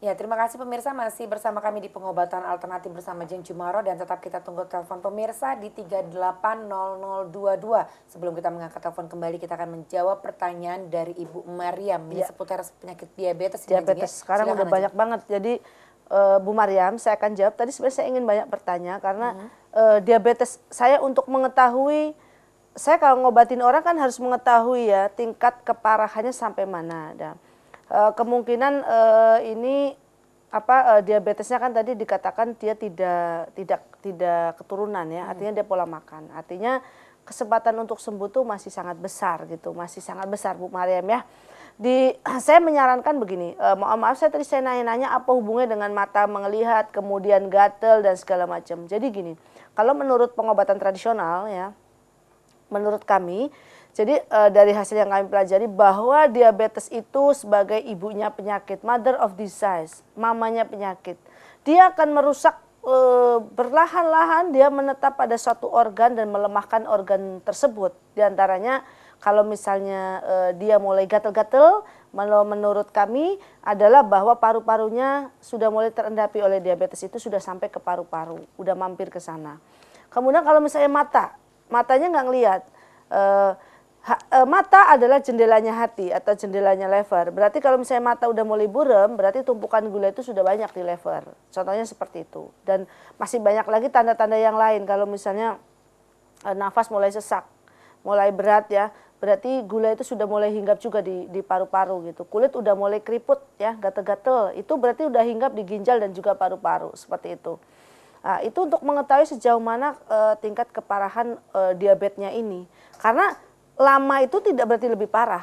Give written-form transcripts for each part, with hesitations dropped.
Ya, terima kasih pemirsa masih bersama kami di pengobatan alternatif bersama Jeng Jumaro dan tetap kita tunggu telepon pemirsa di 380022. Sebelum kita mengangkat telepon kembali kita akan menjawab pertanyaan dari Ibu Mariam ini seputar penyakit diabetes. Diabetes sekarang udah banyak banget. Jadi Bu Mariam, saya akan jawab. Tadi sebenarnya saya ingin banyak bertanya karena diabetes saya untuk mengetahui, saya kalau ngobatin orang kan harus mengetahui ya tingkat keparahannya sampai mana. Dan kemungkinan ini diabetesnya kan tadi dikatakan dia tidak keturunan ya, artinya dia pola makan. Artinya kesempatan untuk sembuh tuh masih sangat besar gitu, masih sangat besar Bu Mariam ya. Saya menyarankan begini, maaf saya tadi saya nanya apa hubungannya dengan mata melihat, kemudian gatel dan segala macam. Jadi gini, kalau menurut pengobatan tradisional ya, menurut kami, jadi dari hasil yang kami pelajari bahwa diabetes itu sebagai ibunya penyakit, mother of disease, mamanya penyakit. Dia akan merusak berlahan-lahan, dia menetap pada suatu organ dan melemahkan organ tersebut. Di antaranya kalau misalnya dia mulai gatel-gatel, menurut kami adalah bahwa paru-parunya sudah mulai terendapi oleh diabetes itu sudah sampai ke paru-paru, udah mampir ke sana. Kemudian kalau misalnya matanya nggak ngelihat. Mata adalah jendelanya hati atau jendelanya lever. Berarti kalau misalnya mata udah mulai buram, berarti tumpukan gula itu sudah banyak di lever. Contohnya seperti itu. Dan masih banyak lagi tanda-tanda yang lain. Kalau misalnya nafas mulai sesak, mulai berat ya, berarti gula itu sudah mulai hinggap juga di paru-paru gitu. Kulit udah mulai keriput ya, gatel-gatel. Itu berarti udah hinggap di ginjal dan juga paru-paru, seperti itu. Nah, itu untuk mengetahui sejauh mana tingkat keparahan diabetesnya ini. Karena lama itu tidak berarti lebih parah.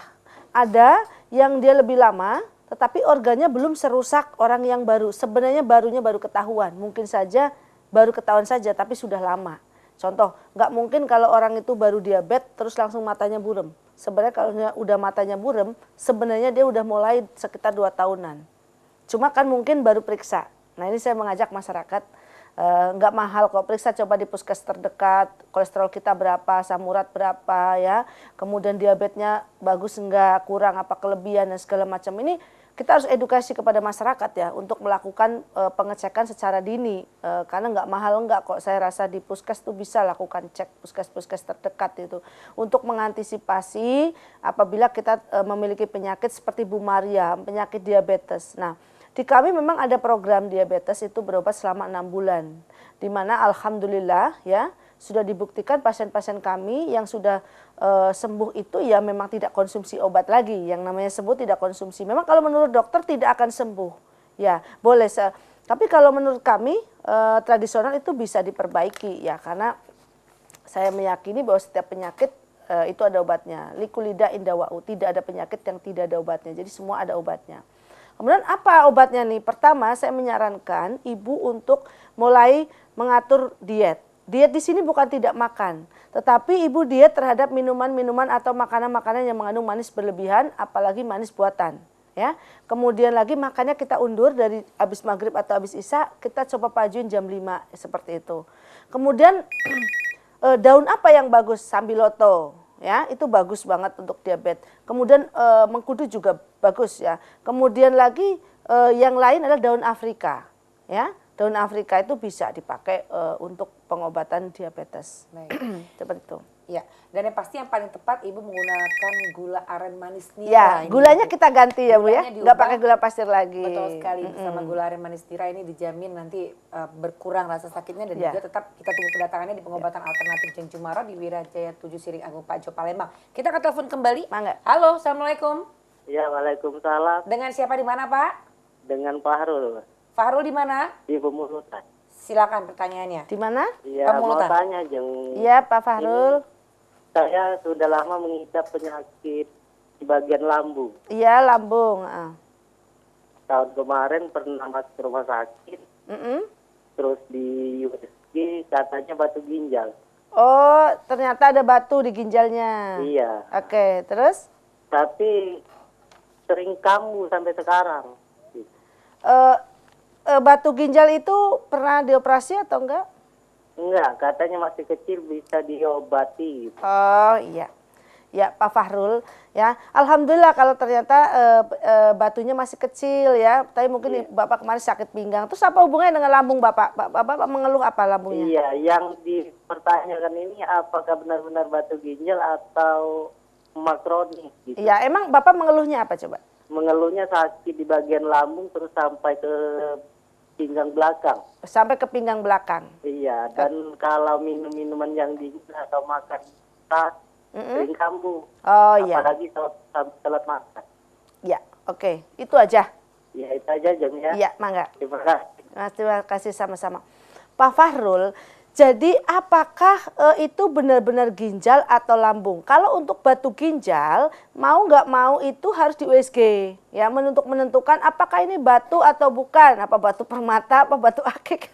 Ada yang dia lebih lama, tetapi organnya belum serusak orang yang baru. Sebenarnya barunya baru ketahuan. Mungkin saja baru ketahuan saja, tapi sudah lama. Contoh, nggak mungkin kalau orang itu baru diabetes terus langsung matanya buram. Sebenarnya kalau udah matanya buram, sebenarnya dia udah mulai sekitar 2 tahunan. Cuma kan mungkin baru periksa. Nah ini saya mengajak masyarakat, nggak mahal kok, periksa coba di puskes terdekat, kolesterol kita berapa, asam urat berapa ya, kemudian diabetesnya bagus enggak, kurang apa kelebihan dan segala macam. Ini kita harus edukasi kepada masyarakat ya untuk melakukan pengecekan secara dini, karena nggak mahal enggak kok, saya rasa di puskes tuh bisa lakukan cek puskes-puskes terdekat itu untuk mengantisipasi apabila kita memiliki penyakit seperti Bu Maria, penyakit diabetes. Nah, di kami memang ada program diabetes itu berobat selama 6 bulan. Di mana alhamdulillah ya sudah dibuktikan pasien-pasien kami yang sudah sembuh itu ya memang tidak konsumsi obat lagi. Yang namanya sembuh tidak konsumsi. Memang kalau menurut dokter tidak akan sembuh. Ya, boleh. Tapi kalau menurut kami tradisional itu bisa diperbaiki ya, karena saya meyakini bahwa setiap penyakit itu ada obatnya. Likulida indawa'u, tidak ada penyakit yang tidak ada obatnya. Jadi semua ada obatnya. Kemudian apa obatnya nih? Pertama saya menyarankan ibu untuk mulai mengatur diet. Diet di sini bukan tidak makan, tetapi ibu diet terhadap minuman-minuman atau makanan-makanan yang mengandung manis berlebihan, apalagi manis buatan. Ya. Kemudian lagi makannya kita undur dari habis maghrib atau habis isya, kita coba pajuin jam 5 seperti itu. Kemudian daun apa yang bagus? Sambiloto. Ya, itu bagus banget untuk diabetes. Kemudian mengkudu juga bagus ya. Kemudian lagi yang lain adalah daun Afrika. Ya, daun Afrika itu bisa dipakai untuk pengobatan diabetes. Seperti itu. Ya, dan yang pasti yang paling tepat ibu menggunakan gula aren manis nira. Ya, gulanya kita ganti ya Bu ya, nggak pakai gula pasir lagi. Betul sekali, bersama gula aren manis nira ini dijamin nanti berkurang rasa sakitnya dan juga tetap kita tunggu kedatangannya di pengobatan alternatif Jeng Jumaro di Wirajaya 7 Siring Agung Pajo Palembang. Kita ke telepon kembali. Mangga. Halo, assalamualaikum. Ya, waalaikumsalam. Dengan siapa di mana Pak? Dengan Fahrul. Fahrul di mana? Di Pemulutan. Silakan pertanyaannya. Di mana? Iya, mau tanya Jeng. Iya Pak Fahrul. Saya sudah lama mengidap penyakit di bagian lambung. Iya, lambung. Tahun kemarin pernah masuk ke rumah sakit. Terus di USG katanya batu ginjal. Oh, ternyata ada batu di ginjalnya. Iya. Oke, terus? Tapi sering kambuh sampai sekarang. Batu ginjal itu pernah dioperasi atau enggak? Enggak, katanya masih kecil bisa diobati. Oh iya. Ya, Pak Fahrul, ya. Alhamdulillah kalau ternyata batunya masih kecil ya. Tapi mungkin Bapak kemarin sakit pinggang. Terus apa hubungannya dengan lambung Bapak? Bapak mengeluh apa lambungnya? Iya, yang dipertanyakan ini apakah benar-benar batu ginjal atau makronik gitu. Iya, emang Bapak mengeluhnya apa coba? Mengeluhnya sakit di bagian lambung terus sampai ke pinggang belakang. Sampai ke pinggang belakang. Iya, dan kalau minum minuman yang dingin atau makan tas sering kambuh. Oh iya. Apalagi setelah makan. Ya, oke. Itu aja. Ya itu aja Jeng ya. Iya, mangga. Terima kasih. Mas, terima kasih sama-sama. Pak Fahrul, jadi apakah itu benar-benar ginjal atau lambung? Kalau untuk batu ginjal, mau nggak mau itu harus di USG. Ya, menentukan apakah ini batu atau bukan. Apa batu permata, apa batu akik.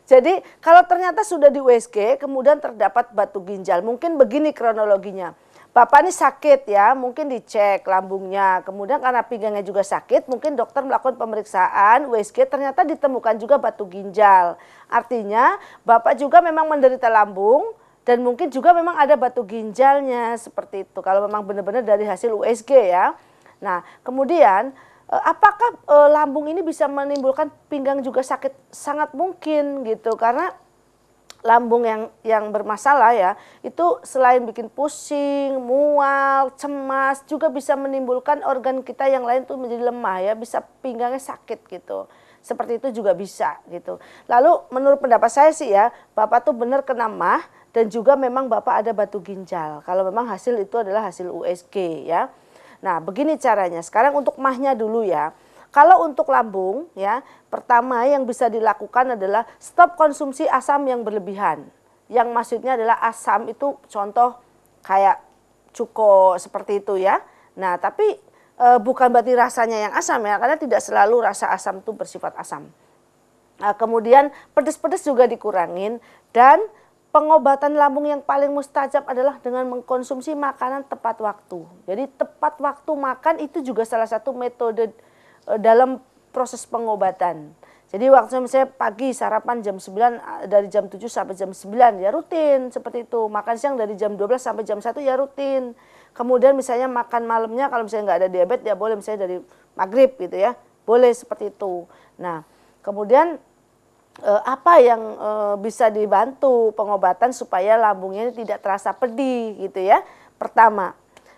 Jadi kalau ternyata sudah di USG, kemudian terdapat batu ginjal. Mungkin begini kronologinya. Bapak ini sakit ya, mungkin dicek lambungnya. Kemudian karena pinggangnya juga sakit, mungkin dokter melakukan pemeriksaan USG, ternyata ditemukan juga batu ginjal. Artinya Bapak juga memang menderita lambung dan mungkin juga memang ada batu ginjalnya seperti itu. Kalau memang benar-benar dari hasil USG ya. Nah kemudian apakah lambung ini bisa menimbulkan pinggang juga sakit? Sangat mungkin gitu, karena lambung yang bermasalah ya, itu selain bikin pusing, mual, cemas, juga bisa menimbulkan organ kita yang lain tuh menjadi lemah ya, bisa pinggangnya sakit gitu. Seperti itu juga bisa gitu. Lalu menurut pendapat saya sih ya, Bapak tuh benar kena MAH dan juga memang Bapak ada batu ginjal. Kalau memang hasil itu adalah hasil USG ya. Nah begini caranya, sekarang untuk MAH-nya dulu ya. Kalau untuk lambung ya, pertama yang bisa dilakukan adalah stop konsumsi asam yang berlebihan. Yang maksudnya adalah asam itu contoh kayak cuko seperti itu ya. Nah tapi bukan berarti rasanya yang asam ya, karena tidak selalu rasa asam itu bersifat asam. Nah, kemudian pedes-pedes juga dikurangin, dan pengobatan lambung yang paling mustajab adalah dengan mengkonsumsi makanan tepat waktu. Jadi tepat waktu makan itu juga salah satu metode dalam proses pengobatan. Jadi waktu misalnya pagi sarapan jam 9, dari jam 7 sampai jam 9 ya rutin seperti itu. Makan siang dari jam 12 sampai jam 1 ya rutin. Kemudian misalnya makan malamnya kalau misalnya nggak ada diabetes ya boleh misalnya dari maghrib gitu ya. Boleh seperti itu. Nah kemudian apa yang bisa dibantu pengobatan supaya lambungnya ini tidak terasa pedih gitu ya. Pertama,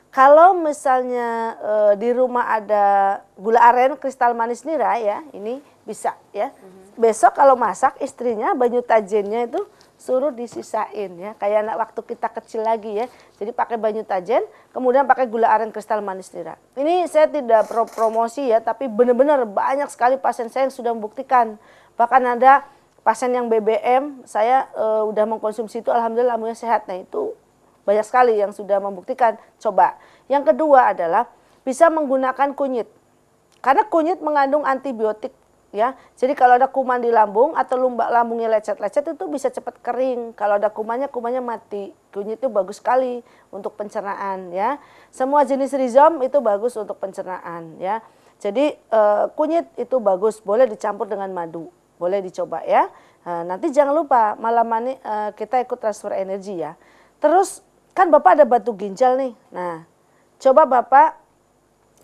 kalau misalnya di rumah ada gula aren kristal manis nira ya, ini bisa ya. Besok kalau masak istrinya banyu tajennya itu suruh disisain ya, kayak anak waktu kita kecil lagi ya. Jadi pakai banyu tajen, kemudian pakai gula aren kristal manis nira. Ini saya tidak promosi ya, tapi benar-benar banyak sekali pasien saya yang sudah membuktikan. Bahkan ada pasien yang BBM, saya udah mengkonsumsi itu, alhamdulillah lambungnya sehat. Nah itu banyak sekali yang sudah membuktikan. Coba. Yang kedua adalah bisa menggunakan kunyit. Karena kunyit mengandung antibiotik ya. Jadi kalau ada kuman di lambung atau lambungnya lecet-lecet itu bisa cepat kering. Kalau ada kumannya mati. Kunyit itu bagus sekali untuk pencernaan ya. Semua jenis rhizome itu bagus untuk pencernaan ya. Jadi kunyit itu bagus, boleh dicampur dengan madu. Boleh dicoba ya. Nanti jangan lupa malam ini kita ikut transfer energi ya. Terus kan Bapak ada batu ginjal nih. Nah, coba Bapak,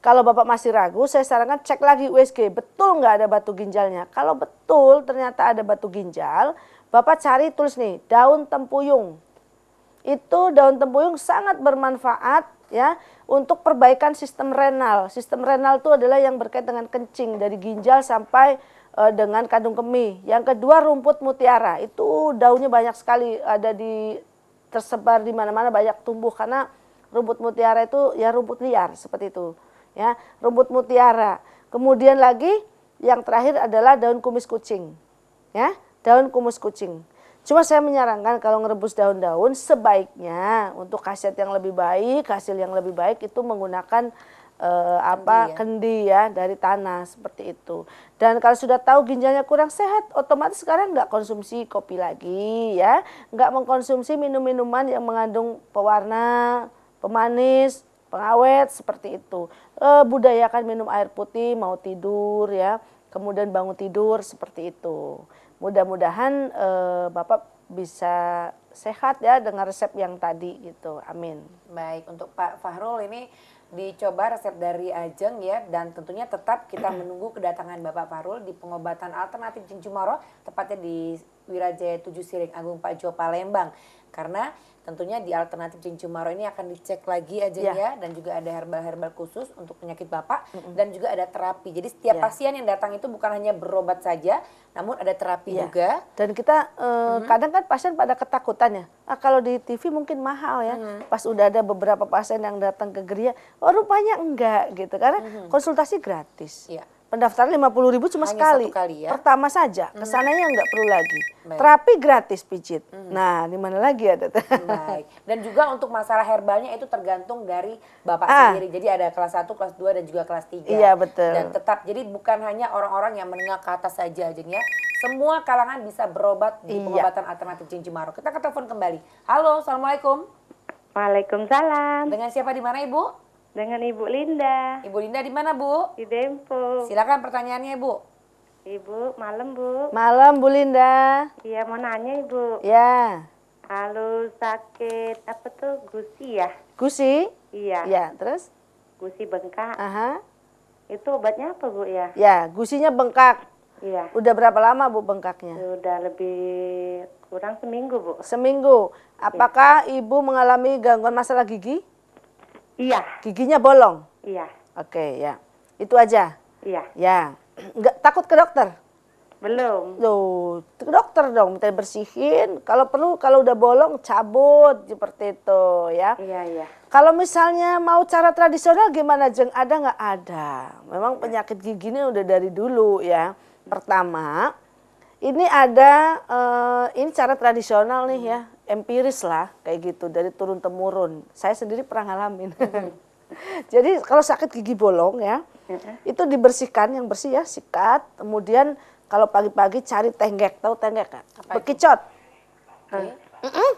kalau Bapak masih ragu, saya sarankan cek lagi USG. Betul nggak ada batu ginjalnya? Kalau betul ternyata ada batu ginjal, Bapak cari tulis nih, daun tempuyung. Itu daun tempuyung sangat bermanfaat ya untuk perbaikan sistem renal. Sistem renal itu adalah yang berkaitan dengan kencing dari ginjal sampai dengan kandung kemih. Yang kedua rumput mutiara. Itu daunnya banyak sekali ada tersebar di mana-mana, banyak tumbuh karena rumput mutiara itu ya rumput liar seperti itu ya, rumput mutiara. Kemudian lagi yang terakhir adalah daun kumis kucing ya, daun kumis kucing. Cuma saya menyarankan kalau ngerebus daun-daun sebaiknya untuk khasiat yang lebih baik, hasil yang lebih baik itu menggunakan kendi ya dari tanah seperti itu. Dan kalau sudah tahu ginjalnya kurang sehat, otomatis sekarang nggak konsumsi kopi lagi ya, nggak mengkonsumsi minum-minuman yang mengandung pewarna, pemanis, pengawet seperti itu. Budayakan minum air putih mau tidur ya, kemudian bangun tidur seperti itu. Mudah-mudahan Bapak bisa sehat ya dengan resep yang tadi gitu. Amin. Baik, untuk Pak Fahrul ini dicoba resep dari Ajeng ya, dan tentunya tetap kita menunggu kedatangan Bapak Fahrul di pengobatan alternatif Jinjumaro, tepatnya di Wirajaya 7 Siring Agung Pak Jo Palembang. Karena tentunya di alternatif Jinjumaro ini akan dicek lagi Ajeng ya, dan juga ada herbal-herbal khusus untuk penyakit Bapak, dan juga ada terapi. Jadi setiap pasien yang datang itu bukan hanya berobat saja, namun ada terapi juga. Dan kita kadang kan pasien pada ketakutan ya. Kalau di TV mungkin mahal ya. Pas udah ada beberapa pasien yang datang ke Geria, oh rupanya enggak gitu. Karena konsultasi gratis. Iya. Pendaftaran 50.000 cuma Hanya sekali. satu kali ya. Pertama saja. Kesananya enggak perlu lagi. Baik. Terapi gratis pijit. Nah, di mana lagi ada? Baik. Dan juga untuk masalah herbalnya itu tergantung dari Bapak sendiri. Jadi ada kelas 1, kelas 2 dan juga kelas 3. Iya, betul. Dan tetap jadi bukan hanya orang-orang yang menengah ke atas saja Ajeng ya. Semua kalangan bisa berobat di pengobatan alternatif Jinjumaro. Kita ke telepon kembali. Halo, Assalamualaikum. Waalaikumsalam. Dengan siapa di mana Ibu? Dengan Ibu Linda Ibu Linda di mana Bu? di Dempo. Silakan pertanyaannya Bu. Ibu, malam Bu. Malam Bu Linda. Iya mau nanya Ibu. Ya. Kalau sakit apa tuh gusi ya? Gusi? Iya. Ya, terus? Gusi bengkak. Aha. Itu obatnya apa Bu ya? Ya, gusinya bengkak. Iya. Udah berapa lama Bu bengkaknya? Sudah lebih kurang seminggu Bu. Seminggu. Apakah Ibu mengalami gangguan masalah gigi? Iya. Giginya bolong? Iya. Oke, ya. Itu aja? Iya. Ya. Enggak takut ke dokter? Belum. Loh, ke dokter dong, minta bersihin. Kalau perlu, kalau udah bolong, cabut. Seperti itu, ya. Iya, iya. Kalau misalnya mau cara tradisional gimana, Jeng? Ada nggak? Ada. Memang penyakit gigi ini udah dari dulu, ya. Pertama, ini ada, ini cara tradisional nih ya. Empiris lah, kayak gitu. Dari turun-temurun. Saya sendiri pernah ngalamin. Jadi kalau sakit gigi bolong ya, itu dibersihkan, yang bersih ya, sikat. Kemudian kalau pagi-pagi cari tenggek, tahu tenggek kan? Bekicot.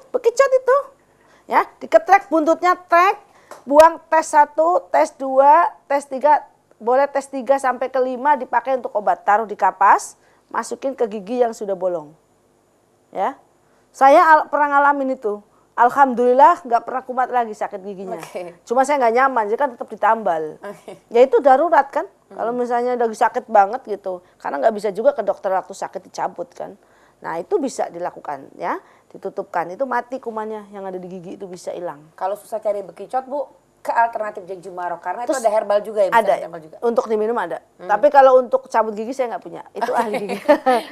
Bekicot itu. Ya, diketrek buntutnya, trek, buang tes 1, tes 2, tes 3, boleh tes 3 sampai ke 5 dipakai untuk obat. Taruh di kapas, masukin ke gigi yang sudah bolong. Ya. Saya pernah ngalamin itu. Alhamdulillah nggak pernah kumat lagi sakit giginya. Cuma saya nggak nyaman, jadi kan tetap ditambal. Ya itu darurat kan. Kalau misalnya udah sakit banget gitu. Karena nggak bisa juga ke dokter waktu sakit dicabut kan. Nah itu bisa dilakukan ya. Ditutupkan, itu mati kumannya yang ada di gigi itu bisa hilang. Kalau susah cari bekicot Bu, ke alternatif Jinjumaro. Karena itu ada herbal juga ya? Ada, herbal juga. untuk diminum ada. Tapi kalau untuk cabut gigi saya nggak punya. Itu ahli gigi.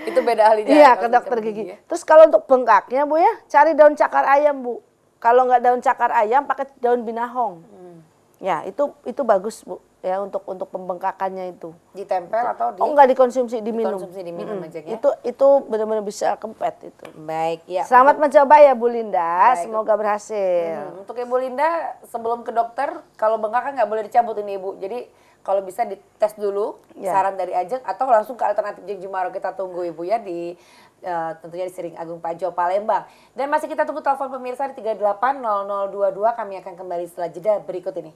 Itu beda ahlinya. Iya, kalau ke dokter cabut gigi. ya. Terus kalau untuk bengkaknya Bu ya, cari daun cakar ayam Bu. Kalau nggak daun cakar ayam, pakai daun binahong. Ya, itu bagus Bu. Ya, untuk pembengkakannya itu. Ditempel atau di? Oh, nggak dikonsumsi, diminum. Dikonsumsi, diminum aja ya. Itu benar-benar bisa kempet itu. Baik, ya. Selamat mencoba ya Bu Linda, Baik. semoga berhasil. Untuk Ibu Linda, sebelum ke dokter, kalau bengkak kan nggak boleh dicabut ini Ibu. Jadi kalau bisa dites dulu, saran dari Ajeng, atau langsung ke alternatif Jinjumaro. Kita tunggu Ibu ya di tentunya di Siring Agung Pak Jo Palembang. Dan masih kita tunggu telepon pemirsa di 380022. Kami akan kembali setelah jeda berikut ini.